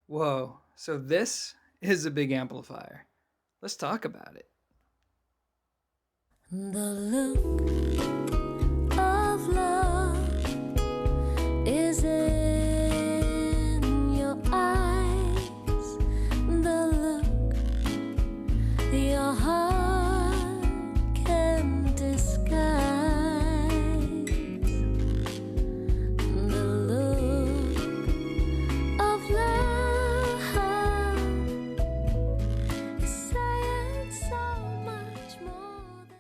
Whoa, so this is a big amplifier. Let's talk about it. The look of love is in your eyes. The look your heart can disguise. The look of love is saying so much more than...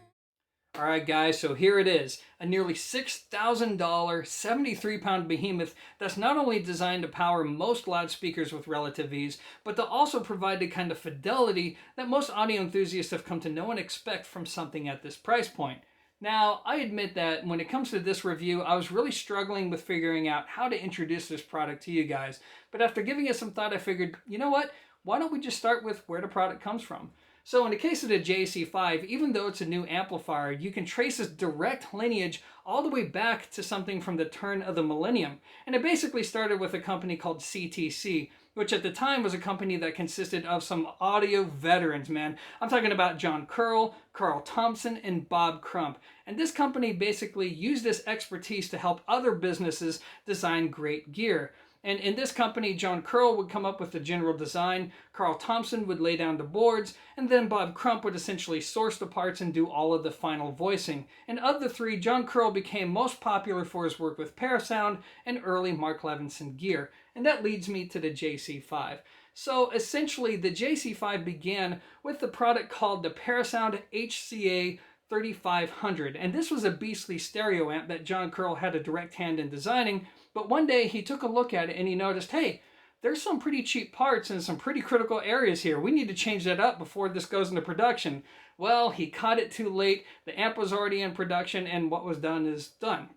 Alright guys, so here it is, a nearly $6,000, 73-pound behemoth that's not only designed to power most loudspeakers with relative ease, but to also provide the kind of fidelity that most audio enthusiasts have come to know and expect from something at this price point. Now, I admit that when it comes to this review, I was really struggling with figuring out how to introduce this product to you guys, but after giving it some thought, I figured, you know what, why don't we just start with where the product comes from? So in the case of the JC5, even though it's a new amplifier, you can trace its direct lineage all the way back to something from the turn of the millennium. And it basically started with a company called CTC, which at the time was a company that consisted of some audio veterans, man. I'm talking about John Curl, Carl Thompson, and Bob Crump. And this company basically used this expertise to help other businesses design great gear. And in this company, John Curl would come up with the general design, Carl Thompson would lay down the boards, and then Bob Crump would essentially source the parts and do all of the final voicing. And of the three, John Curl became most popular for his work with Parasound and early Mark Levinson gear. And that leads me to the JC5. So essentially, the JC5 began with the product called the Parasound HCA 3500, and this was a beastly stereo amp that John Curl had a direct hand in designing, but one day he took a look at it and he noticed, hey, there's some pretty cheap parts in some pretty critical areas here. We need to change that up before this goes into production. Well, he caught it too late, the amp was already in production, and what was done is done.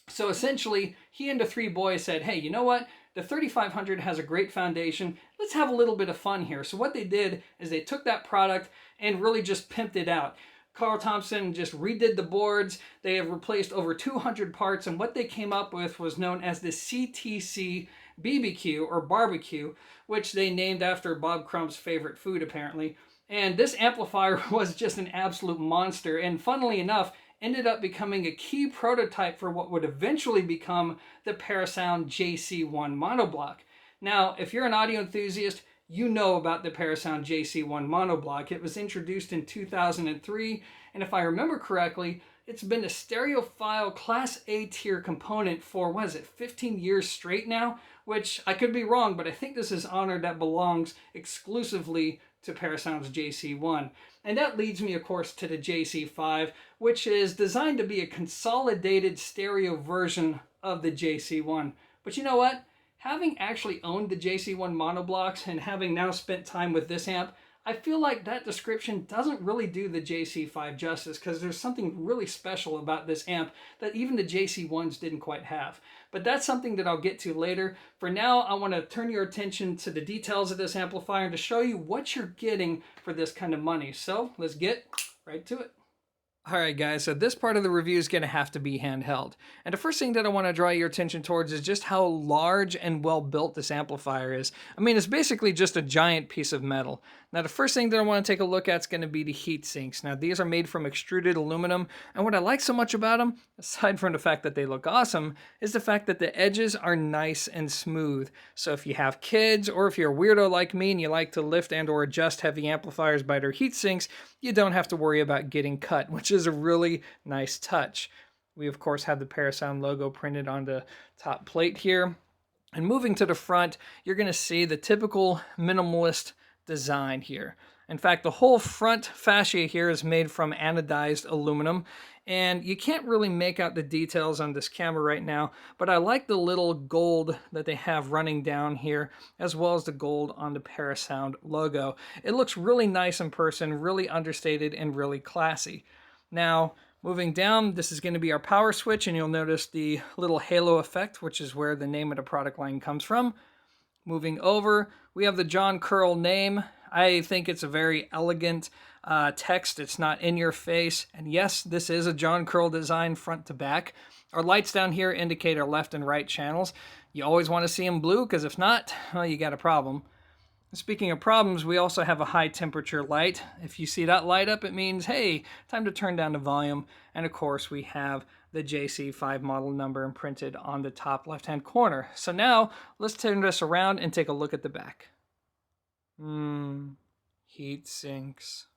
So essentially, he and the three boys said, hey, you know what? The 3500 has a great foundation. Let's have a little bit of fun here. So what they did is they took that product and really just pimped it out. Carl Thompson just redid the boards. They have replaced over 200 parts, and what they came up with was known as the CTC BBQ, or barbecue, which they named after Bob Crump's favorite food, apparently. And this amplifier was just an absolute monster, and funnily enough, ended up becoming a key prototype for what would eventually become the Parasound JC1 monoblock. Now, if you're an audio enthusiast, you know about the Parasound JC1 monoblock. It was introduced in 2003, and if I remember correctly, it's been a stereophile Class A tier component for, 15 years straight now? Which, I could be wrong, but I think this is honor that belongs exclusively to Parasound's JC1. And that leads me, of course, to the JC5, which is designed to be a consolidated stereo version of the JC1. But you know what? Having actually owned the JC1 monoblocks and having now spent time with this amp, I feel like that description doesn't really do the JC5 justice, because there's something really special about this amp that even the JC1s didn't quite have. But that's something that I'll get to later. For now, I want to turn your attention to the details of this amplifier to show you what you're getting for this kind of money. So let's get right to it. Alright guys, so this part of the review is going to have to be handheld. And the first thing that I want to draw your attention towards is just how large and well built this amplifier is. I mean, it's basically just a giant piece of metal. Now the first thing that I want to take a look at is going to be the heat sinks. Now these are made from extruded aluminum, and what I like so much about them, aside from the fact that they look awesome, is the fact that the edges are nice and smooth. So if you have kids, or if you're a weirdo like me and you like to lift and or adjust heavy amplifiers by their heat sinks, you don't have to worry about getting cut, which is a really nice touch. We of course have the Parasound logo printed on the top plate here. And moving to the front, you're going to see the typical minimalist design here. In fact, the whole front fascia here is made from anodized aluminum, and you can't really make out the details on this camera right now, but I like the little gold that they have running down here, as well as the gold on the Parasound logo. It looks really nice in person, really understated, and really classy. Now, moving down, this is going to be our power switch, and you'll notice the little halo effect, which is where the name of the product line comes from. Moving over, we have the John Curl name. I think it's a very elegant text. It's not in your face. And yes, this is a John Curl design front to back. Our lights down here indicate our left and right channels. You always want to see them blue, because if not, well, you got a problem. Speaking of problems, we also have a high temperature light. If you see that light up, it means, hey, time to turn down the volume. And of course, we have the JC5 model number imprinted on the top left-hand corner. So now, let's turn this around and take a look at the back. Heat sinks.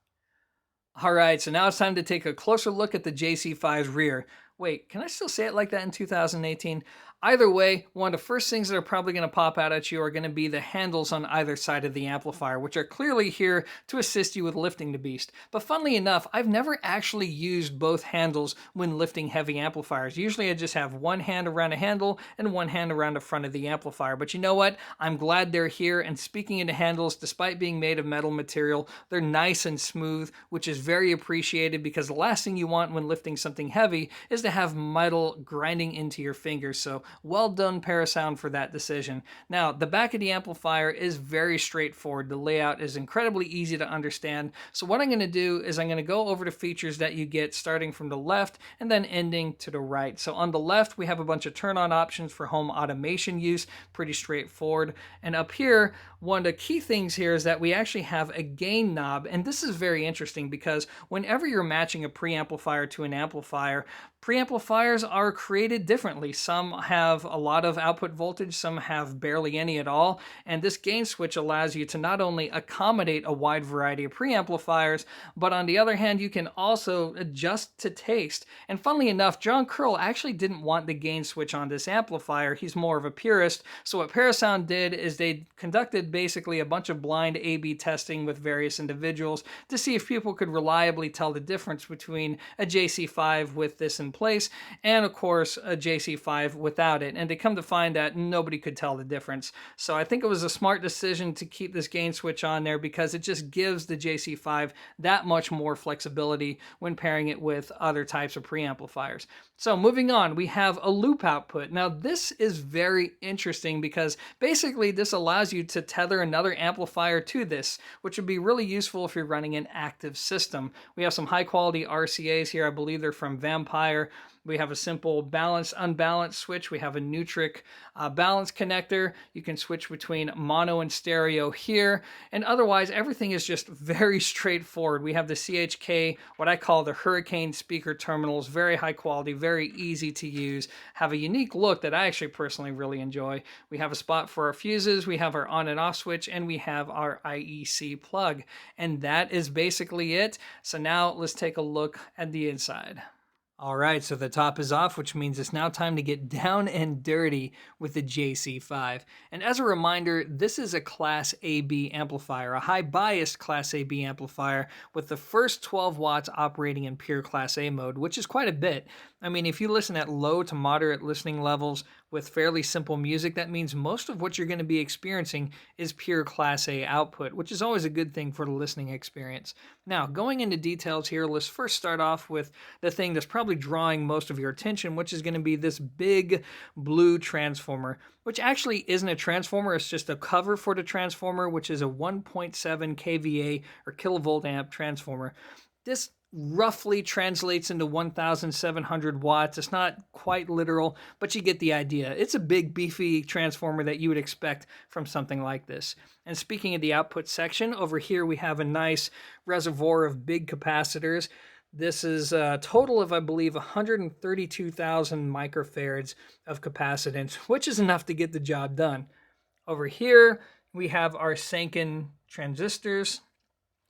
All right, so now it's time to take a closer look at the JC5's rear. Wait, can I still say it like that in 2018? Either way, one of the first things that are probably going to pop out at you are going to be the handles on either side of the amplifier, which are clearly here to assist you with lifting the beast. But funnily enough, I've never actually used both handles when lifting heavy amplifiers. Usually I just have one hand around a handle and one hand around the front of the amplifier. But you know what? I'm glad they're here, and speaking of the handles, despite being made of metal material, they're nice and smooth, which is very appreciated, because the last thing you want when lifting something heavy is to have metal grinding into your fingers. So well done, Parasound, for that decision. Now, the back of the amplifier is very straightforward. The layout is incredibly easy to understand. So what I'm going to do is I'm going to go over the features that you get starting from the left and then ending to the right. So on the left, we have a bunch of turn-on options for home automation use. Pretty straightforward. And up here, one of the key things here is that we actually have a gain knob. And this is very interesting, because whenever you're matching a preamplifier to an amplifier, preamplifiers are created differently. Some have a lot of output voltage, some have barely any at all, and this gain switch allows you to not only accommodate a wide variety of preamplifiers, but on the other hand, you can also adjust to taste. And funnily enough, John Curl actually didn't want the gain switch on this amplifier. He's more of a purist, so what Parasound did is they conducted basically a bunch of blind A/B testing with various individuals to see if people could reliably tell the difference between a JC5 with this in place and of course a JC5 without it, and they come to find that nobody could tell the difference. So I think it was a smart decision to keep this gain switch on there, because it just gives the JC5 that much more flexibility when pairing it with other types of preamplifiers. So moving on, we have a loop output. Now this is very interesting, because basically this allows you to tether another amplifier to this, which would be really useful if you're running an active system. We have some high quality RCAs here. I believe they're from Vampire. We have a simple balanced, unbalanced switch. We have a Nutric balance connector. You can switch between mono and stereo here. And otherwise, everything is just very straightforward. We have the CHK, what I call the Hurricane speaker terminals. Very high quality, very easy to use. Have a unique look that I actually personally really enjoy. We have a spot for our fuses. We have our on and off switch, and we have our IEC plug. And that is basically it. So now let's take a look at the inside. All right, so the top is off, which means it's now time to get down and dirty with the JC5. And as a reminder, this is a Class AB amplifier, a high-biased Class AB amplifier with the first 12 watts operating in pure Class A mode, which is quite a bit. I mean, if you listen at low to moderate listening levels with fairly simple music, that means most of what you're going to be experiencing is pure Class A output, which is always a good thing for the listening experience. Now, going into details here, let's first start off with the thing that's probably drawing most of your attention, which is going to be this big blue transformer, which actually isn't a transformer. It's just a cover for the transformer, which is a 1.7 kVA or kilovolt amp transformer. This roughly translates into 1,700 watts. It's not quite literal, but you get the idea. It's a big, beefy transformer that you would expect from something like this. And speaking of the output section, over here we have a nice reservoir of big capacitors. This is a total of, I believe, 132,000 microfarads of capacitance, which is enough to get the job done. Over here, we have our Sanken transistors.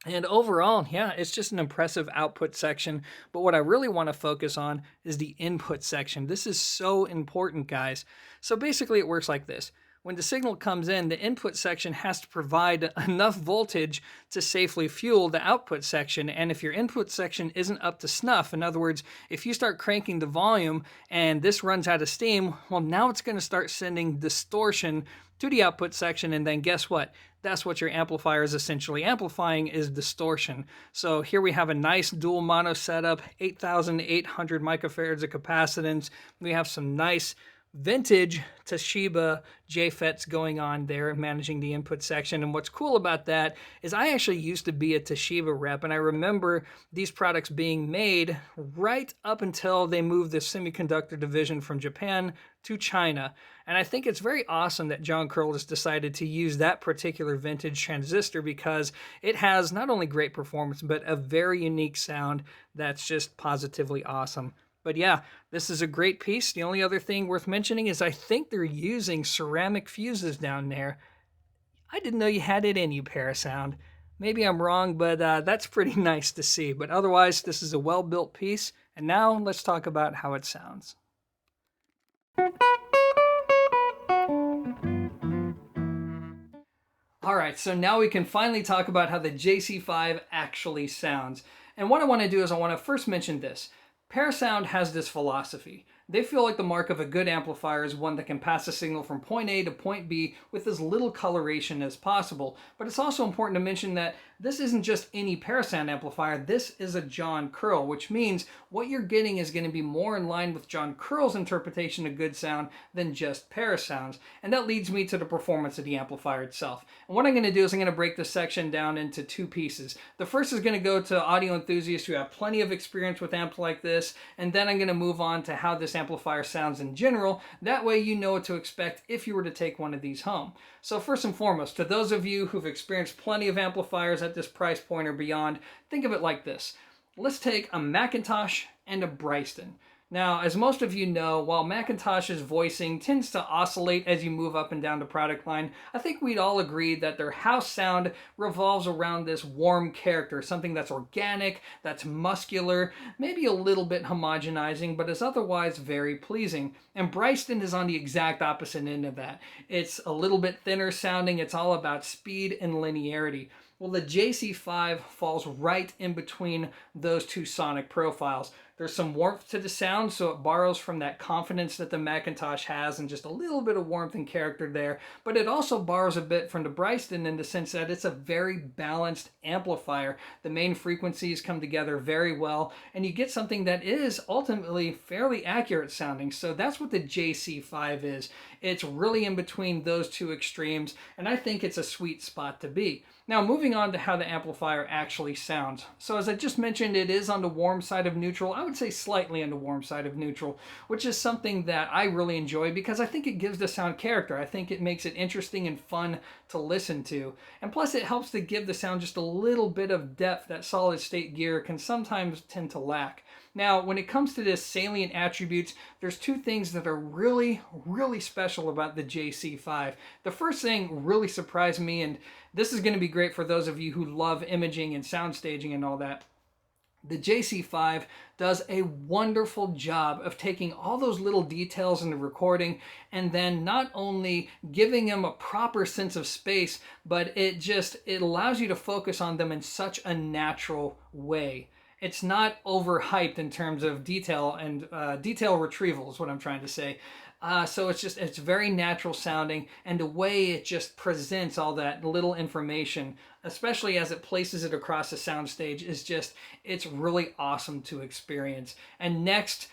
And overall, yeah, it's just an impressive output section. But what I really want to focus on is the input section. This is so important, guys. So basically, it works like this. When the signal comes in, the input section has to provide enough voltage to safely fuel the output section. And if your input section isn't up to snuff, in other words, if you start cranking the volume and this runs out of steam, well, now it's going to start sending distortion to the output section. And then guess what? That's what your amplifier is essentially amplifying, is distortion. So here we have a nice dual mono setup, 8,800 microfarads of capacitance. We have some nice vintage Toshiba JFETs going on there, managing the input section. And what's cool about that is I actually used to be a Toshiba rep, and I remember these products being made right up until they moved the semiconductor division from Japan to China. And I think it's very awesome that John Curl has decided to use that particular vintage transistor because it has not only great performance, but a very unique sound that's just positively awesome. But yeah, this is a great piece. The only other thing worth mentioning is I think they're using ceramic fuses down there. I didn't know you had it in you, Parasound. Maybe I'm wrong, but that's pretty nice to see. But otherwise, this is a well-built piece. And now let's talk about how it sounds. Alright, so now we can finally talk about how the JC5 actually sounds. And what I want to do is I want to first mention this. Parasound has this philosophy. They feel like the mark of a good amplifier is one that can pass a signal from point A to point B with as little coloration as possible. But it's also important to mention that this isn't just any Parasound amplifier, this is a John Curl, which means what you're getting is going to be more in line with John Curl's interpretation of good sound than just Parasound's. And that leads me to the performance of the amplifier itself. And what I'm going to do is I'm going to break this section down into two pieces. The first is going to go to audio enthusiasts who have plenty of experience with amps like this, and then I'm going to move on to how this amplifier sounds in general. That way you know what to expect if you were to take one of these home. So first and foremost, to those of you who've experienced plenty of amplifiers at this price point or beyond, think of it like this. Let's take a Macintosh and a Bryston. Now, as most of you know, while Macintosh's voicing tends to oscillate as you move up and down the product line, I think we'd all agree that their house sound revolves around this warm character, something that's organic, that's muscular, maybe a little bit homogenizing, but is otherwise very pleasing. And Bryston is on the exact opposite end of that. It's a little bit thinner sounding, it's all about speed and linearity. Well, the JC5 falls right in between those two sonic profiles. There's some warmth to the sound, so it borrows from that confidence that the Macintosh has and just a little bit of warmth and character there. But it also borrows a bit from the Bryston in the sense that it's a very balanced amplifier. The main frequencies come together very well, and you get something that is ultimately fairly accurate sounding. So that's what the JC5 is. It's really in between those two extremes, and I think it's a sweet spot to be. Now, moving on to how the amplifier actually sounds. So as I just mentioned, it is on the warm side of neutral. I would say slightly on the warm side of neutral, which is something that I really enjoy because I think it gives the sound character. I think it makes it interesting and fun to listen to. And plus it helps to give the sound just a little bit of depth that solid state gear can sometimes tend to lack. Now, when it comes to this salient attributes, there's two things that are really, really special about the JC5. The first thing really surprised me, and this is going to be great for those of you who love imaging and sound staging and all that. The JC5 does a wonderful job of taking all those little details in the recording and then not only giving them a proper sense of space, but it allows you to focus on them in such a natural way. It's not overhyped in terms of detail and detail retrieval is what I'm trying to say. So it's very natural sounding, and the way it just presents all that little information, especially as it places it across the soundstage, it's really awesome to experience. And next,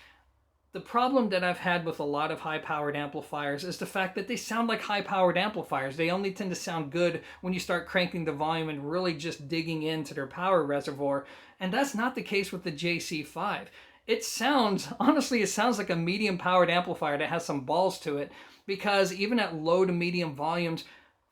the problem that I've had with a lot of high-powered amplifiers is the fact that they sound like high-powered amplifiers. They only tend to sound good when you start cranking the volume and really just digging into their power reservoir. And that's not the case with the JC5. It sounds like a medium-powered amplifier that has some balls to it, because even at low to medium volumes,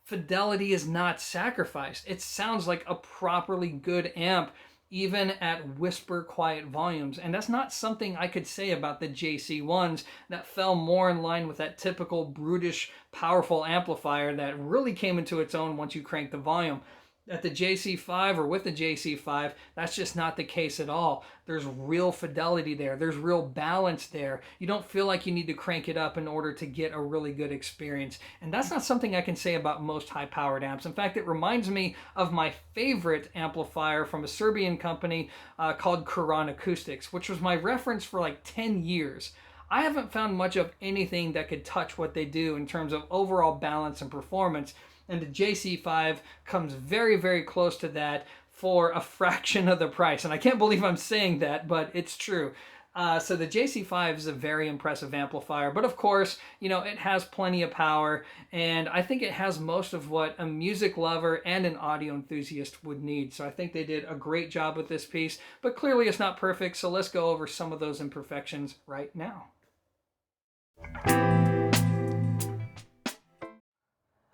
fidelity is not sacrificed. It sounds like a properly good amp, even at whisper quiet volumes. And that's not something I could say about the JC1s that fell more in line with that typical brutish, powerful amplifier that really came into its own once you crank the volume. At the JC5 or with the JC5, that's just not the case at all. There's real fidelity there. There's real balance there. You don't feel like you need to crank it up in order to get a really good experience. And that's not something I can say about most high-powered amps. In fact, it reminds me of my favorite amplifier from a Serbian company called Kuran Acoustics, which was my reference for like 10 years. I haven't found much of anything that could touch what they do in terms of overall balance and performance. And the JC5 comes very, very close to that for a fraction of the price. And I can't believe I'm saying that, but it's true. So the JC5 is a very impressive amplifier, but of course, you know, it has plenty of power, and I think it has most of what a music lover and an audio enthusiast would need. So I think they did a great job with this piece, but clearly it's not perfect, so let's go over some of those imperfections right now.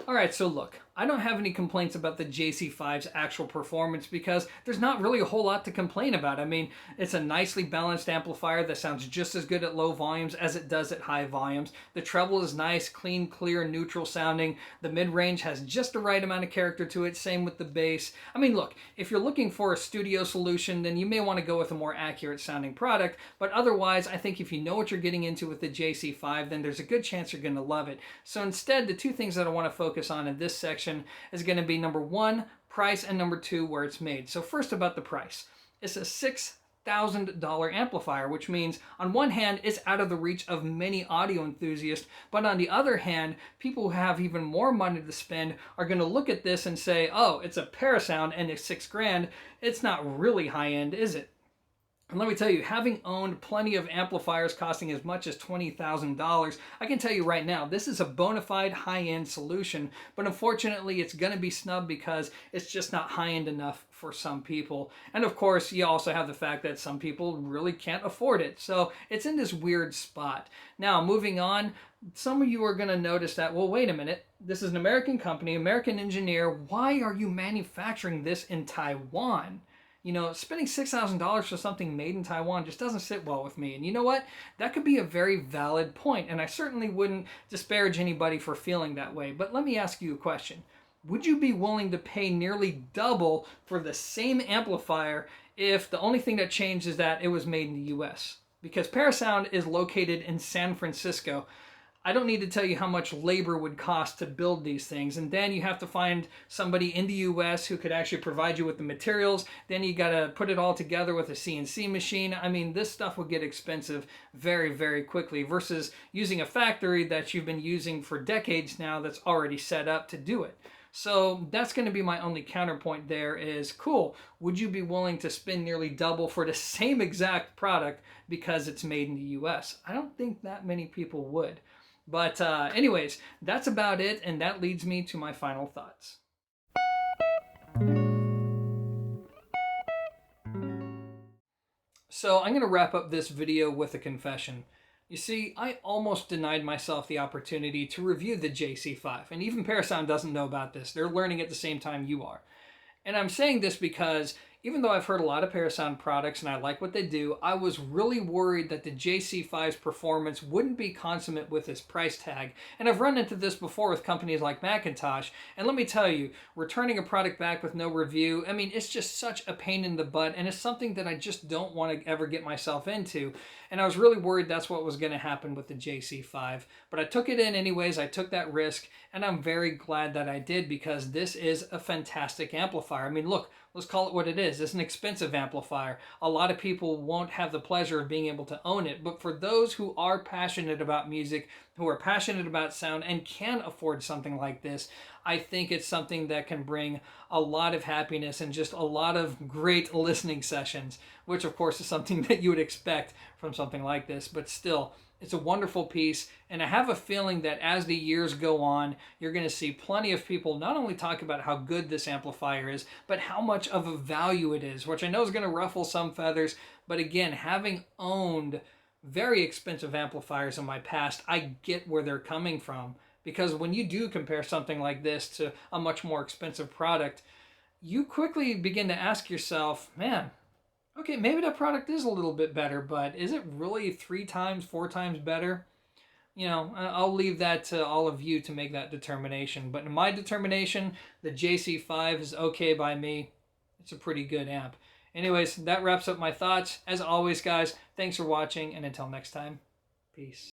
Alright, so look, I don't have any complaints about the JC5's actual performance because there's not really a whole lot to complain about. I mean, it's a nicely balanced amplifier that sounds just as good at low volumes as it does at high volumes. The treble is nice, clean, clear, neutral sounding. The mid-range has just the right amount of character to it, same with the bass. I mean, look, if you're looking for a studio solution, then you may want to go with a more accurate sounding product, but otherwise, I think if you know what you're getting into with the JC5, then there's a good chance you're going to love it. So instead, the two things that I want to focus on in this section is going to be number one, price, and number two, where it's made. So first about the price. It's a $6,000 amplifier, which means on one hand, it's out of the reach of many audio enthusiasts, but on the other hand, people who have even more money to spend are going to look at this and say, oh, it's a Parasound and it's $6,000. It's not really high end, is it? And let me tell you, having owned plenty of amplifiers costing as much as $20,000, I can tell you right now, this is a bona fide high-end solution, but unfortunately it's going to be snubbed because it's just not high-end enough for some people. And of course, you also have the fact that some people really can't afford it. So it's in this weird spot. Now, moving on, some of you are going to notice that, well, wait a minute, this is an American company, American engineer. Why are you manufacturing this in Taiwan? You know, spending $6,000 for something made in Taiwan just doesn't sit well with me. And you know what? That could be a very valid point, and I certainly wouldn't disparage anybody for feeling that way. But let me ask you a question. Would you be willing to pay nearly double for the same amplifier if the only thing that changed is that it was made in the US? Because Parasound is located in San Francisco. I don't need to tell you how much labor would cost to build these things, and then you have to find somebody in the US who could actually provide you with the materials. Then you got to put it all together with a CNC machine. I mean, this stuff would get expensive very, very quickly versus using a factory that you've been using for decades now that's already set up to do it. So that's going to be my only counterpoint there is, cool, would you be willing to spend nearly double for the same exact product because it's made in the US? I don't think that many people would. But anyways, that's about it, and that leads me to my final thoughts. So I'm going to wrap up this video with a confession. You see, I almost denied myself the opportunity to review the JC5, and even Parasound doesn't know about this. They're learning at the same time you are. And I'm saying this because even though I've heard a lot of Parasound products and I like what they do, I was really worried that the JC5's performance wouldn't be consummate with its price tag. And I've run into this before with companies like Macintosh. And let me tell you, returning a product back with no review, I mean, it's just such a pain in the butt, and it's something that I just don't want to ever get myself into. And I was really worried that's what was going to happen with the JC5. But I took it in anyways, I took that risk, and I'm very glad that I did because this is a fantastic amplifier. I mean, look, let's call it what it is. It's an expensive amplifier. A lot of people won't have the pleasure of being able to own it, but for those who are passionate about music, who are passionate about sound, and can afford something like this, I think it's something that can bring a lot of happiness and just a lot of great listening sessions, which of course is something that you would expect from something like this, but still, it's a wonderful piece, and I have a feeling that as the years go on, you're going to see plenty of people not only talk about how good this amplifier is, but how much of a value it is, which I know is going to ruffle some feathers, but again, having owned very expensive amplifiers in my past, I get where they're coming from, because when you do compare something like this to a much more expensive product, you quickly begin to ask yourself, man, okay, maybe that product is a little bit better, but is it really 3 times, 4 times better? You know, I'll leave that to all of you to make that determination. But in my determination, the JC5 is okay by me. It's a pretty good amp. Anyways, that wraps up my thoughts. As always, guys, thanks for watching, and until next time, peace.